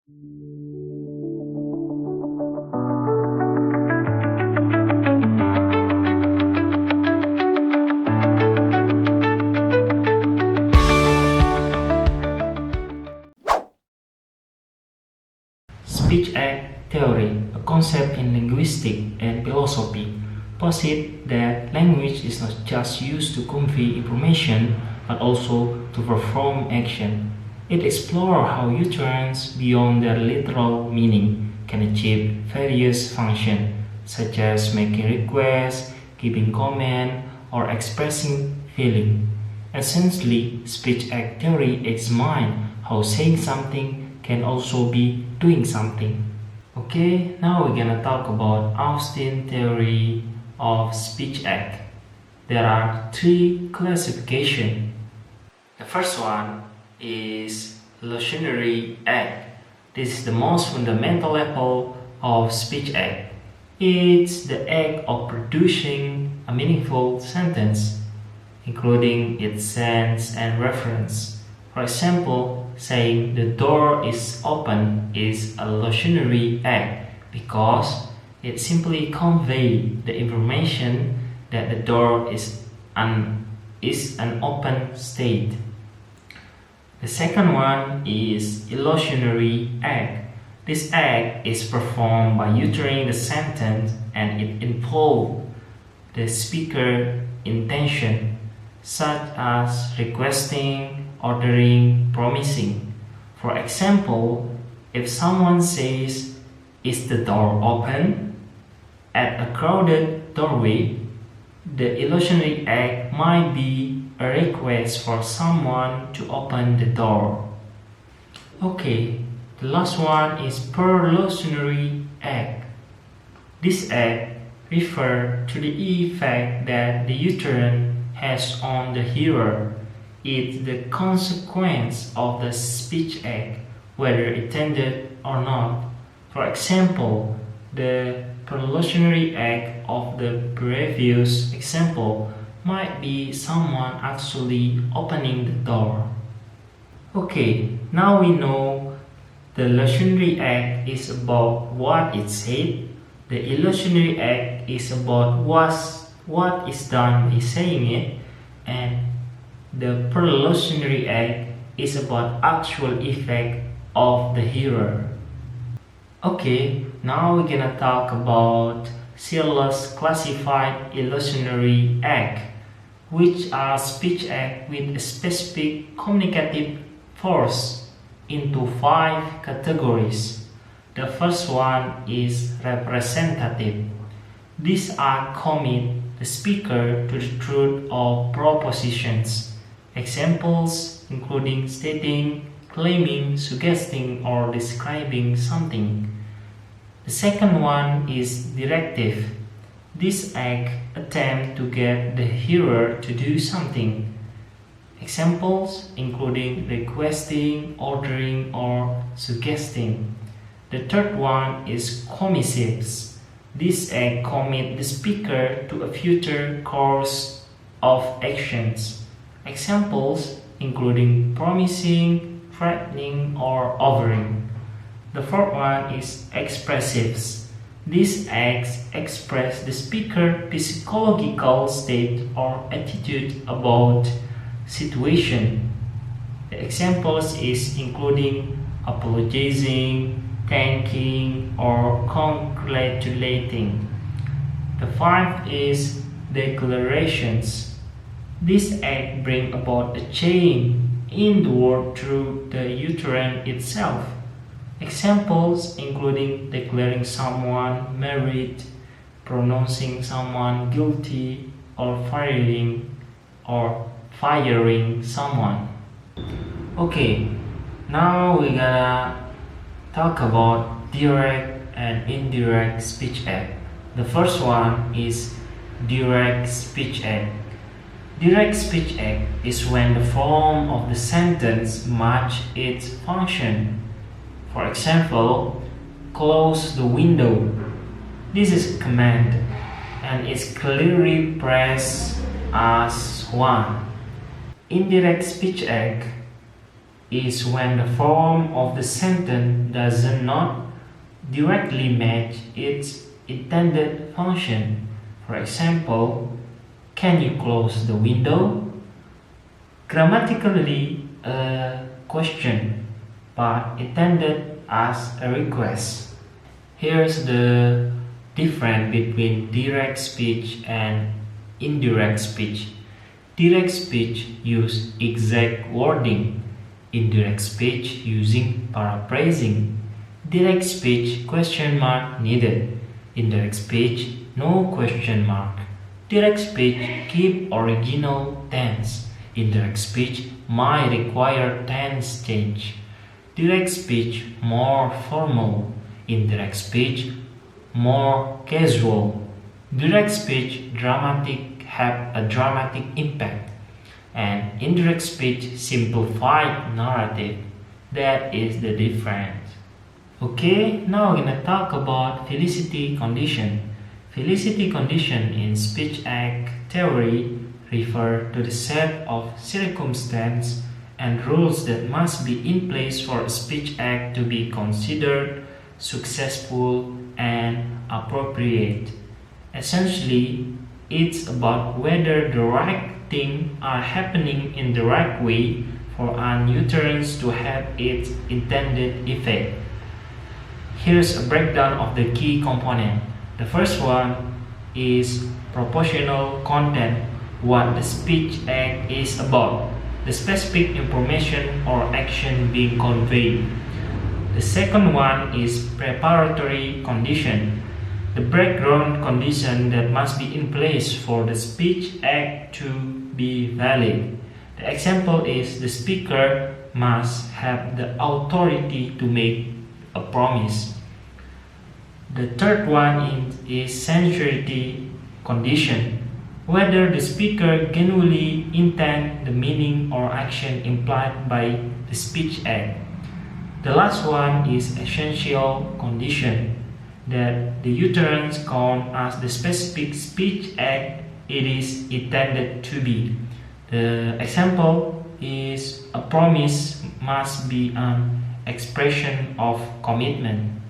Speech act theory, a concept in linguistics and philosophy, posits that language is not just used to convey information but also to perform action. It explores how utterance beyond their literal meaning can achieve various functions, such as making requests, giving command, or expressing feeling. Essentially, speech act theory examines how saying something can also be doing something. Okay, now we're gonna talk about Austin's theory of speech act. There are three classifications. The first one is illocutionary act. This is the most fundamental level of speech act. It's the act of producing a meaningful sentence, including its sense and reference. For example, saying the door is open is a illocutionary act because it simply conveys the information that the door is an open state. The second one is illocutionary act. This act is performed by uttering the sentence and it involves the speaker's intention, such as requesting, ordering, promising. For example, if someone says, "Is the door open?" at a crowded doorway, the illocutionary act might be a request for someone to open the door. Okay, the last one is perlocutionary act. This act refers to the effect that the utterance has on the hearer. It's the consequence of the speech act, whether intended or not. For example, the perlocutionary act of the previous example might be someone actually opening the door. Okay, now we know the illocutionary act is about what it said. The illocutionary act is about what is done by saying it, and the perlocutionary act is about actual effect of the hearer. Okay, now we're gonna talk about Searle's classified illocutionary act, which are speech acts with a specific communicative force, into 5 categories. The first one is representative. These are commit the speaker to the truth of propositions. Examples including stating, claiming, suggesting, or describing something. The second one is directive. This act attempts to get the hearer to do something. Examples including requesting, ordering, or suggesting. The third one is commissive. This act commits the speaker to a future course of actions. Examples including promising, threatening, or offering. The fourth one is expressive. These acts express the speaker's psychological state or attitude about situation. The examples is including apologizing, thanking, or congratulating. The fifth is declarations. This act brings about a change in the word through the utterance itself. Examples including declaring someone married, pronouncing someone guilty, or firing someone. Okay, now we're gonna talk about direct and indirect speech act. The first one is direct speech act. Direct speech act is when the form of the sentence matches its function. For example, close the window. This is a command and is clearly pressed as one. Indirect speech act is when the form of the sentence does not directly match its intended function. For example, can you close the window? Grammatically a question, but intended as a request. Here's the difference between direct speech and indirect speech. Direct speech use exact wording. Indirect speech using paraphrasing. Direct speech question mark needed. Indirect speech no question mark. Direct speech keep original tense. Indirect speech might require tense change. Direct speech more formal. Indirect speech more casual. Direct speech dramatic have a dramatic impact, and indirect speech simplified narrative. That is the difference. Okay, now we're gonna talk about Felicity Condition. Felicity Condition in Speech Act theory refer to the set of circumstances and rules that must be in place for a speech act to be considered successful and appropriate. Essentially, it's about whether the right things are happening in the right way for an utterance to have its intended effect. Here's a breakdown of the key components. The first one is proportional content, what the speech act is about, the specific information or action being conveyed. The second one is preparatory condition, the background condition that must be in place for the speech act to be valid. The example is the speaker must have the authority to make a promise. The third one is sincerity condition, whether the speaker genuinely intends the meaning or action implied by the speech act. The last one is essential condition, that the utterance count as the specific speech act it is intended to be. The example is a promise must be an expression of commitment.